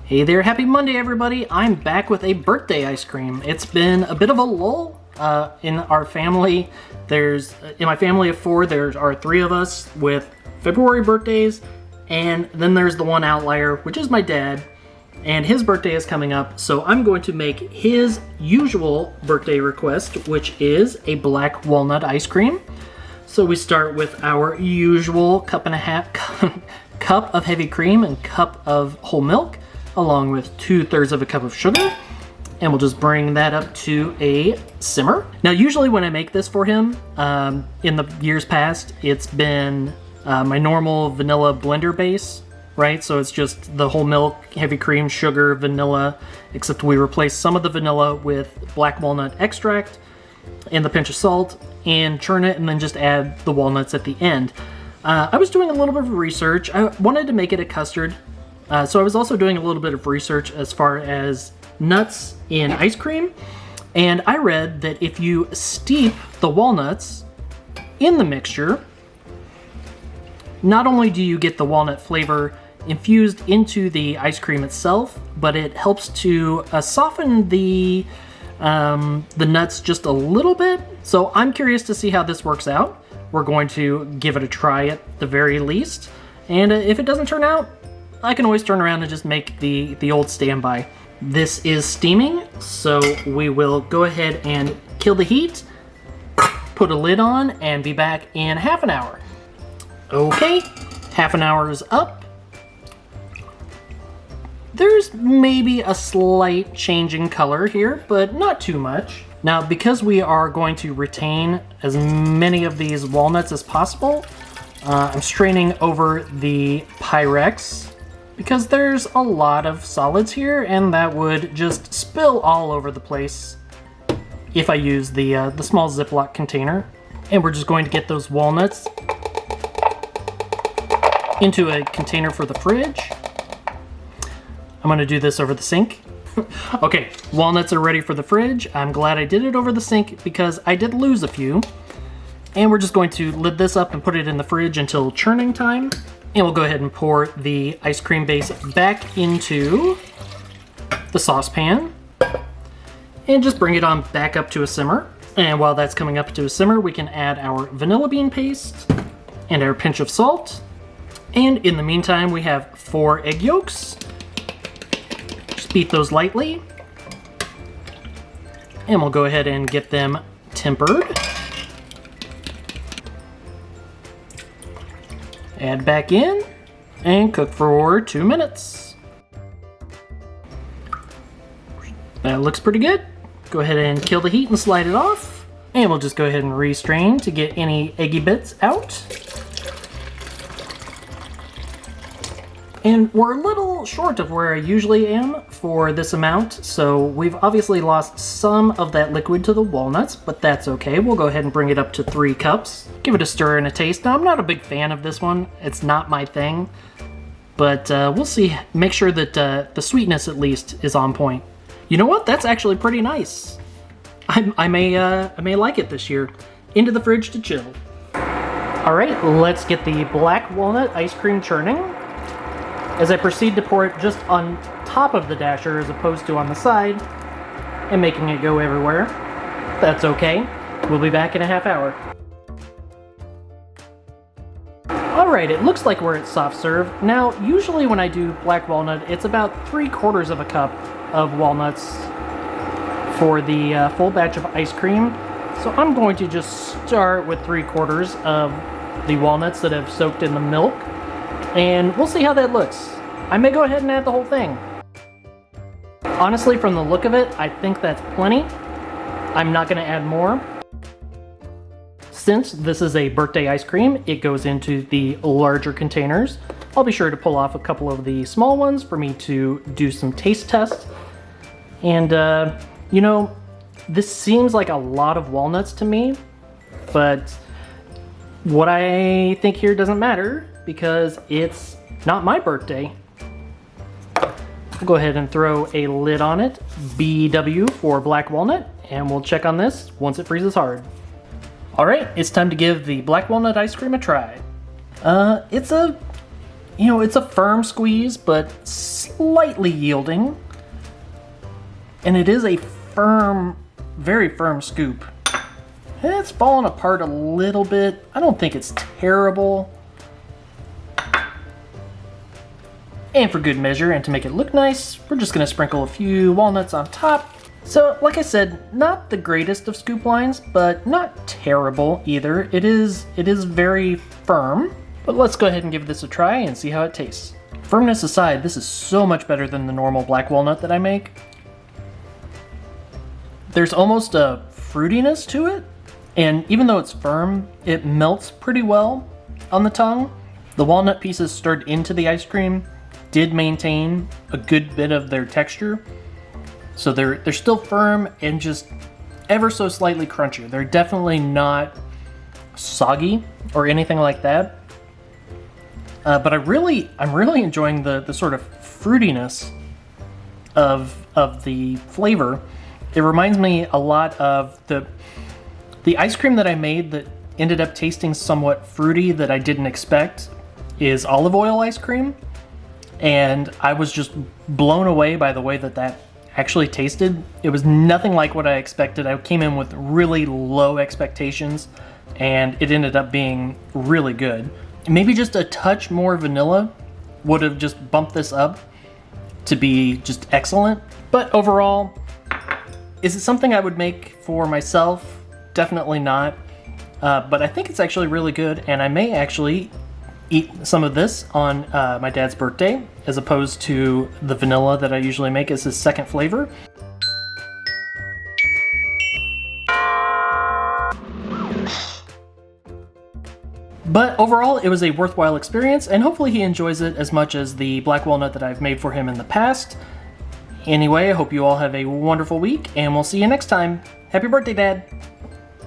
Hey there, happy Monday everybody. I'm back with a birthday ice cream. It's been a bit of a lull in our family. In my family of 4, there are 3 of us with February birthdays, and then there's the one outlier, which is my dad, and his birthday is coming up, so I'm going to make his usual birthday request, which is a black walnut ice cream. So we start with our usual cup and a half cup of heavy cream and cup of whole milk, along with 2/3 of a cup of sugar, and we'll just bring that up to a simmer. Now, usually when I make this for him, in the years past, it's been my normal vanilla blender base, right? So it's just the whole milk, heavy cream, sugar, vanilla, except we replace some of the vanilla with black walnut extract and the pinch of salt, and churn it, and then just add the walnuts at the end. I was doing a little bit of research. I wanted to make it a custard. So I was also doing a little bit of research as far as nuts in ice cream, and I read that if you steep the walnuts in the mixture, not only do you get the walnut flavor infused into the ice cream itself, but it helps to soften the nuts just a little bit. So I'm curious to see how this works out. We're going to give it a try at the very least, and if it doesn't turn out, I can always turn around and just make the old standby. This is steaming, so we will go ahead and kill the heat, put a lid on, and be back in half an hour. Okay, half an hour is up. There's maybe a slight change in color here, but not too much. Now, because we are going to retain as many of these walnuts as possible, I'm straining over the Pyrex, because there's a lot of solids here, and that would just spill all over the place if I use the small Ziploc container. And we're just going to get those walnuts into a container for the fridge. I'm gonna do this over the sink. Okay, walnuts are ready for the fridge. I'm glad I did it over the sink because I did lose a few. And we're just going to lid this up and put it in the fridge until churning time. And we'll go ahead and pour the ice cream base back into the saucepan and just bring it on back up to a simmer. And while that's coming up to a simmer, we can add our vanilla bean paste and our pinch of salt. And in the meantime, we have 4 egg yolks. Just beat those lightly. And we'll go ahead and get them tempered. Add back in and cook for 2 minutes. That looks pretty good. Go ahead and kill the heat and slide it off. And we'll just go ahead and restrain to get any eggy bits out. And we're a little short of where I usually am for this amount, so we've obviously lost some of that liquid to the walnuts, but that's okay. We'll go ahead and bring it up to 3 cups. Give it a stir and a taste. Now, I'm not a big fan of this one. It's not my thing, but we'll see. Make sure that the sweetness, at least, is on point. You know what? That's actually pretty nice. I may like it this year. Into the fridge to chill. All right, let's get the black walnut ice cream churning. As I proceed to pour it just on top of the dasher as opposed to on the side, and making it go everywhere. That's okay. We'll be back in a half hour. Alright, it looks like we're at soft serve. Now, usually when I do black walnut, it's about 3/4 of a cup of walnuts for the full batch of ice cream. So I'm going to just start with 3/4 of the walnuts that have soaked in the milk. And we'll see how that looks. I may go ahead and add the whole thing. Honestly, from the look of it, I think that's plenty. I'm not going to add more. Since this is a birthday ice cream, it goes into the larger containers. I'll be sure to pull off a couple of the small ones for me to do some taste tests. And, you know, this seems like a lot of walnuts to me, but what I think here doesn't matter, because it's not my birthday. We'll go ahead and throw a lid on it, BW for black walnut, and we'll check on this once it freezes hard. All right, it's time to give the black walnut ice cream a try. It's a you know, it's a firm squeeze, but slightly yielding. And it is a firm, very firm scoop. It's fallen apart a little bit. I don't think it's terrible. And for good measure, and to make it look nice, we're just gonna sprinkle a few walnuts on top. So, like I said, not the greatest of scoop lines, but not terrible either. It is very firm, but let's go ahead and give this a try and see how it tastes. Firmness aside, this is so much better than the normal black walnut that I make. There's almost a fruitiness to it, and even though it's firm, it melts pretty well on the tongue. The walnut pieces stirred into the ice cream did maintain a good bit of their texture. So they're still firm and just ever so slightly crunchier. They're definitely not soggy or anything like that. But I'm really enjoying the sort of fruitiness of the flavor. It reminds me a lot of the ice cream that I made that ended up tasting somewhat fruity that I didn't expect is olive oil ice cream. And I was just blown away by the way that actually tasted. It was nothing like what I expected. I came in with really low expectations, and it ended up being really good. Maybe just a touch more vanilla would have just bumped this up to be just excellent. But overall, is it something I would make for myself? Definitely not. But I think it's actually really good, and I may actually eat some of this on my dad's birthday, as opposed to the vanilla that I usually make as his second flavor. But overall, it was a worthwhile experience, and hopefully he enjoys it as much as the black walnut that I've made for him in the past. Anyway, I hope you all have a wonderful week, and we'll see you next time. Happy birthday, Dad!